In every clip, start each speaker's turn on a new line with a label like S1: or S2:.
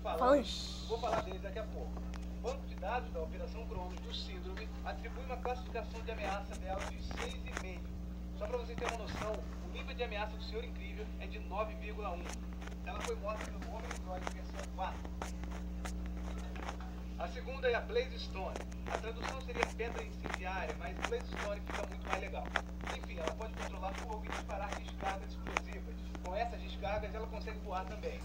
S1: Falange. Vou falar deles daqui a pouco. O banco de dados da Operação Cronos do Síndrome atribui uma classificação de ameaça dela de 6,5. Só para você ter uma noção, o nível de ameaça do Senhor Incrível é de 9,1. Ela foi morta pelo Homem Android versão 4. A segunda é a Blaze Stone. A tradução seria pedra incendiária, mas Blaze Stone fica muito mais legal. Enfim, ela pode controlar fogo e disparar descargas explosivas. Com essas descargas, ela consegue voar também.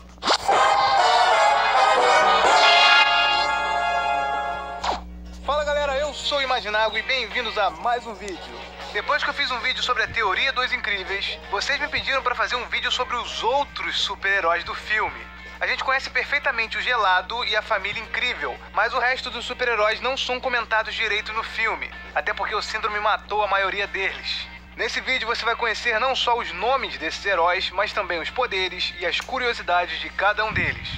S1: Fala galera, eu sou o Imaginago e bem-vindos a mais um vídeo. Depois que eu fiz um vídeo sobre a teoria dos incríveis, vocês me pediram para fazer um vídeo sobre os outros super-heróis do filme. A gente conhece perfeitamente o Gelado e a Família Incrível, mas o resto dos super-heróis não são comentados direito no filme, até porque o Síndrome matou a maioria deles. Nesse vídeo você vai conhecer não só os nomes desses heróis, mas também os poderes e as curiosidades de cada um deles.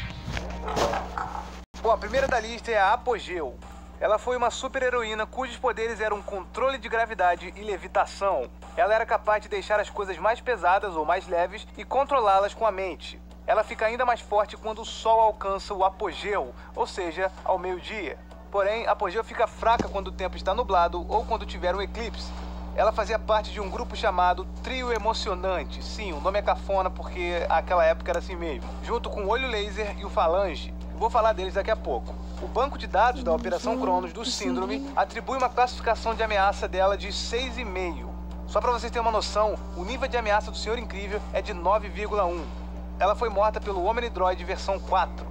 S1: Bom, a primeira da lista é a Apogeu. Ela foi uma super-heroína cujos poderes eram controle de gravidade e levitação. Ela era capaz de deixar as coisas mais pesadas ou mais leves e controlá-las com a mente. Ela fica ainda mais forte quando o Sol alcança o apogeu, ou seja, ao meio-dia. Porém, a apogeu fica fraca quando o tempo está nublado ou quando tiver um eclipse. Ela fazia parte de um grupo chamado Trio Emocionante. Sim, o nome é cafona porque aquela época era assim mesmo. Junto com o Olho Laser e o Falange. Vou falar deles daqui a pouco. O banco de dados da Operação Cronos do Síndrome atribui uma classificação de ameaça dela de 6,5. Só para vocês terem uma noção, o nível de ameaça do Senhor Incrível é de 9,1. Ela foi morta pelo Homem Android versão 4.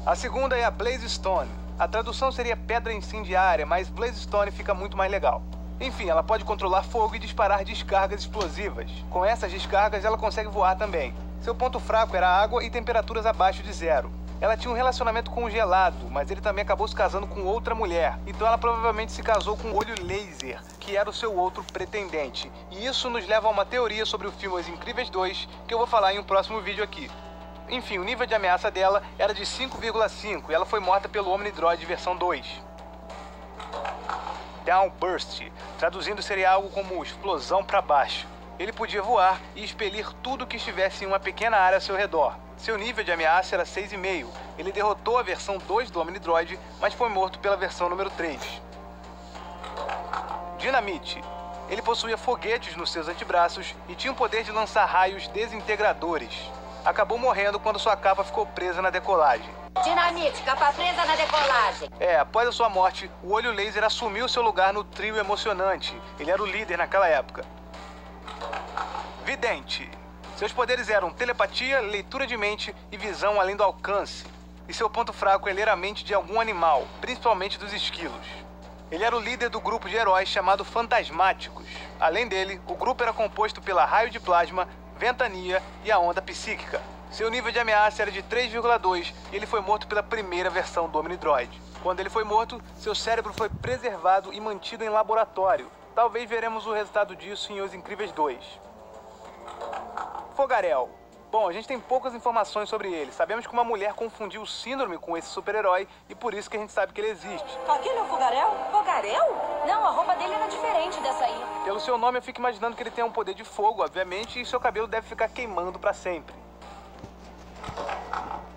S1: A segunda é a Blaze Stone. A tradução seria pedra incendiária, mas Blaze Stone fica muito mais legal. Enfim, ela pode controlar fogo e disparar descargas explosivas. Com essas descargas, ela consegue voar também. Seu ponto fraco era a água e temperaturas abaixo de 0. Ela tinha um relacionamento com o Gelado, mas ele também acabou se casando com outra mulher. Então ela provavelmente se casou com o Olho Laser, que era o seu outro pretendente. E isso nos leva a uma teoria sobre o filme Os Incríveis 2, que eu vou falar em um próximo vídeo aqui. Enfim, o nível de ameaça dela era de 5,5 e ela foi morta pelo Omni Droid versão 2. Downburst, traduzindo seria algo como explosão para baixo. Ele podia voar e expelir tudo que estivesse em uma pequena área ao seu redor. Seu nível de ameaça era 6,5. Ele derrotou a versão 2 do Omni Droid, mas foi morto pela versão número 3. Dynamite. Ele possuía foguetes nos seus antebraços e tinha o poder de lançar raios desintegradores. Acabou morrendo quando sua capa ficou presa na decolagem.
S2: Dynamite, capa presa na decolagem.
S1: Após a sua morte, o Olho Laser assumiu seu lugar no Trio Emocionante. Ele era o líder naquela época. Vidente. Seus poderes eram telepatia, leitura de mente e visão além do alcance. E seu ponto fraco é ler a mente de algum animal, principalmente dos esquilos. Ele era o líder do grupo de heróis chamado Fantasmáticos. Além dele, o grupo era composto pela Raio de Plasma, Ventania e a Onda Psíquica. Seu nível de ameaça era de 3,2 e ele foi morto pela primeira versão do Omni Droid. Quando ele foi morto, seu cérebro foi preservado e mantido em laboratório. Talvez veremos o resultado disso em Os Incríveis 2. Fogarel. Bom, a gente tem poucas informações sobre ele. Sabemos que uma mulher confundiu o Síndrome com esse super-herói e por isso que a gente sabe que ele existe.
S2: Aquele é o Fogarel? Fogarel? Não, a roupa dele era diferente dessa aí.
S1: Pelo seu nome eu fico imaginando que ele tem um poder de fogo, obviamente, e seu cabelo deve ficar queimando para sempre.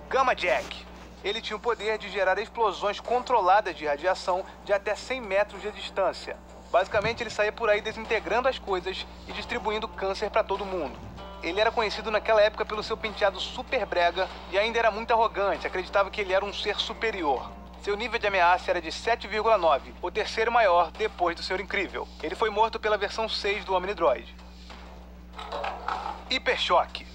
S1: Gamma Jack. Ele tinha o poder de gerar explosões controladas de radiação de até 100 metros de distância. Basicamente, ele saía por aí desintegrando as coisas e distribuindo câncer para todo mundo. Ele era conhecido naquela época pelo seu penteado super brega e ainda era muito arrogante, acreditava que ele era um ser superior. Seu nível de ameaça era de 7,9, o terceiro maior depois do Senhor Incrível. Ele foi morto pela versão 6 do Omni Droid. Hiperchoque.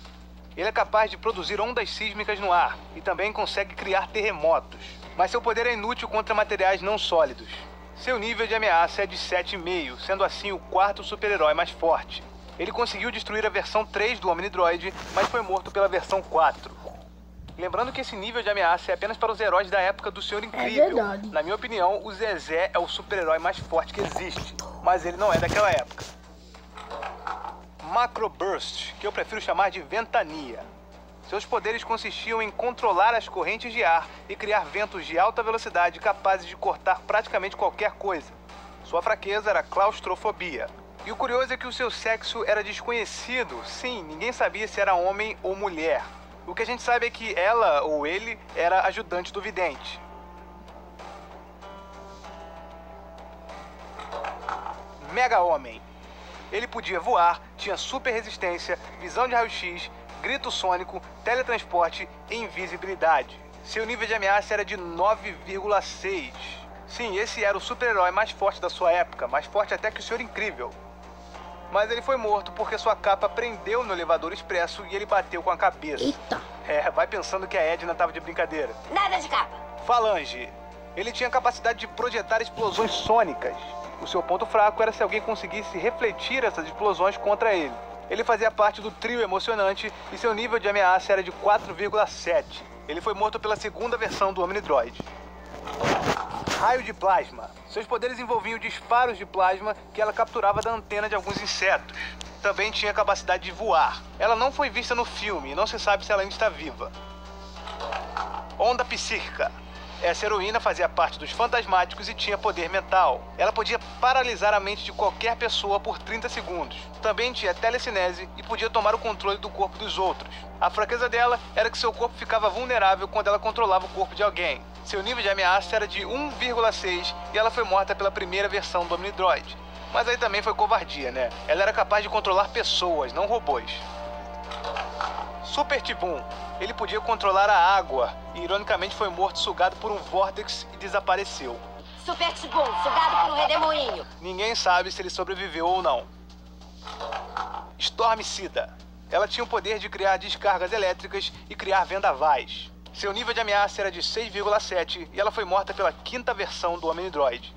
S1: Ele é capaz de produzir ondas sísmicas no ar e também consegue criar terremotos. Mas seu poder é inútil contra materiais não sólidos. Seu nível de ameaça é de 7,5, sendo assim o quarto super-herói mais forte. Ele conseguiu destruir a versão 3 do Omni Droid, mas foi morto pela versão 4. Lembrando que esse nível de ameaça é apenas para os heróis da época do Senhor Incrível.
S3: É verdade.
S1: Na minha opinião, o Zezé é o super-herói mais forte que existe, mas ele não é daquela época. Macroburst, que eu prefiro chamar de Ventania. Seus poderes consistiam em controlar as correntes de ar e criar ventos de alta velocidade capazes de cortar praticamente qualquer coisa. Sua fraqueza era a claustrofobia. E o curioso é que o seu sexo era desconhecido. Sim, ninguém sabia se era homem ou mulher. O que a gente sabe é que ela ou ele era ajudante do vidente. Mega Homem. Ele podia voar, tinha super resistência, visão de raio-x, grito sônico, teletransporte e invisibilidade. Seu nível de ameaça era de 9,6. Sim, esse era o super-herói mais forte da sua época, mais forte até que o Senhor Incrível. Mas ele foi morto porque sua capa prendeu no elevador expresso e ele bateu com a cabeça.
S3: Eita!
S1: Vai pensando que a Edna tava de brincadeira.
S2: Nada de capa.
S1: Falange. Ele tinha capacidade de projetar explosões sônicas. O seu ponto fraco era se alguém conseguisse refletir essas explosões contra ele. Ele fazia parte do trio emocionante e seu nível de ameaça era de 4,7. Ele foi morto pela segunda versão do Omnidroid. Raio de plasma. Seus poderes envolviam disparos de plasma que ela capturava da antena de alguns insetos. Também tinha capacidade de voar. Ela não foi vista no filme e não se sabe se ela ainda está viva. Onda psíquica. Essa heroína fazia parte dos fantasmáticos e tinha poder mental. Ela podia paralisar a mente de qualquer pessoa por 30 segundos. Também tinha telecinese e podia tomar o controle do corpo dos outros. A fraqueza dela era que seu corpo ficava vulnerável quando ela controlava o corpo de alguém. Seu nível de ameaça era de 1,6 e ela foi morta pela primeira versão do Omnidroid. Mas aí também foi covardia, né? Ela era capaz de controlar pessoas, não robôs. Super Tibum. Ele podia controlar a água e, ironicamente, foi morto sugado por um vórtex e desapareceu.
S2: Super Tibum, sugado por um redemoinho.
S1: Ninguém sabe se ele sobreviveu ou não. Stormcida. Ela tinha o poder de criar descargas elétricas e criar vendavais. Seu nível de ameaça era de 6,7 e ela foi morta pela quinta versão do Omnidroid.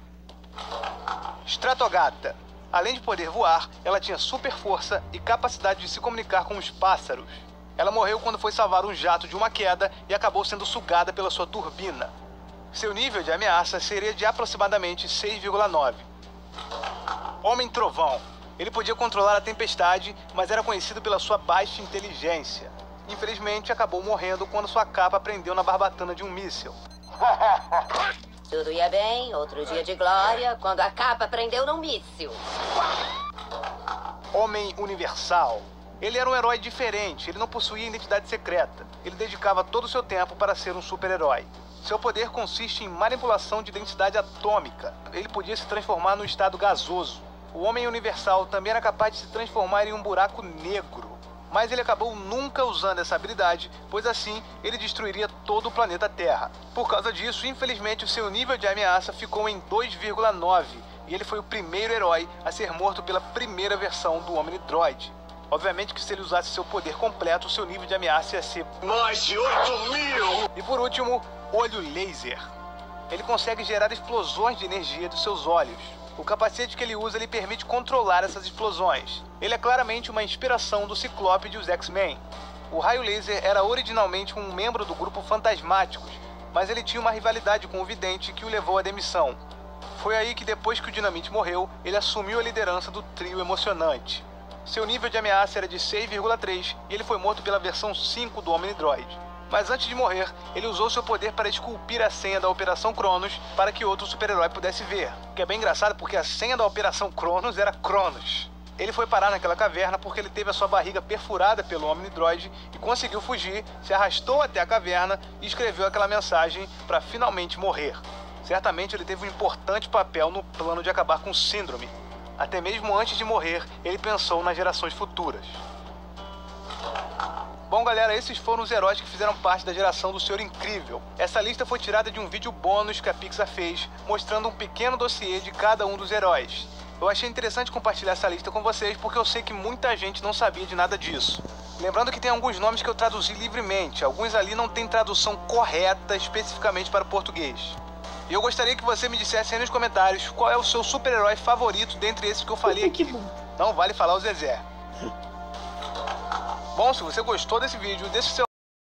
S1: Stratogata. Além de poder voar, ela tinha super força e capacidade de se comunicar com os pássaros. Ela morreu quando foi salvar um jato de uma queda e acabou sendo sugada pela sua turbina. Seu nível de ameaça seria de aproximadamente 6,9. Homem Trovão. Ele podia controlar a tempestade, mas era conhecido pela sua baixa inteligência. Infelizmente, acabou morrendo quando sua capa prendeu na barbatana de um míssil.
S2: Tudo ia bem, outro dia de glória, quando a capa prendeu num míssil.
S1: Homem Universal. Ele era um herói diferente, ele não possuía identidade secreta. Ele dedicava todo o seu tempo para ser um super-herói. Seu poder consiste em manipulação de densidade atômica. Ele podia se transformar no estado gasoso. O Homem Universal também era capaz de se transformar em um buraco negro. Mas ele acabou nunca usando essa habilidade, pois assim ele destruiria todo o planeta Terra. Por causa disso, infelizmente, o seu nível de ameaça ficou em 2,9 e ele foi o primeiro herói a ser morto pela primeira versão do Omnidroid. Obviamente que se ele usasse seu poder completo, seu nível de ameaça ia ser
S4: mais de 8.000!
S1: E por último, Olho Laser. Ele consegue gerar explosões de energia dos seus olhos. O capacete que ele usa lhe permite controlar essas explosões. Ele é claramente uma inspiração do Ciclope de os X-Men. O Raio Laser era originalmente um membro do grupo Fantasmáticos, mas ele tinha uma rivalidade com o Vidente que o levou à demissão. Foi aí que depois que o Dinamite morreu, ele assumiu a liderança do trio emocionante. Seu nível de ameaça era de 6,3 e ele foi morto pela versão 5 do Omnidroid. Mas antes de morrer, ele usou seu poder para esculpir a senha da Operação Cronos para que outro super-herói pudesse ver. O que é bem engraçado porque a senha da Operação Cronos era Cronos. Ele foi parar naquela caverna porque ele teve a sua barriga perfurada pelo Omnidroid e conseguiu fugir, se arrastou até a caverna e escreveu aquela mensagem para finalmente morrer. Certamente ele teve um importante papel no plano de acabar com o Síndrome. Até mesmo antes de morrer, ele pensou nas gerações futuras. Bom, galera, esses foram os heróis que fizeram parte da geração do Senhor Incrível. Essa lista foi tirada de um vídeo bônus que a Pixar fez, mostrando um pequeno dossiê de cada um dos heróis. Eu achei interessante compartilhar essa lista com vocês, porque eu sei que muita gente não sabia de nada disso. Lembrando que tem alguns nomes que eu traduzi livremente, alguns ali não tem tradução correta especificamente para o português. E eu gostaria que você me dissesse aí nos comentários qual é o seu super-herói favorito dentre esses que eu falei aqui. Não vale falar o Zezé. Bom, se você gostou desse vídeo, deixe seu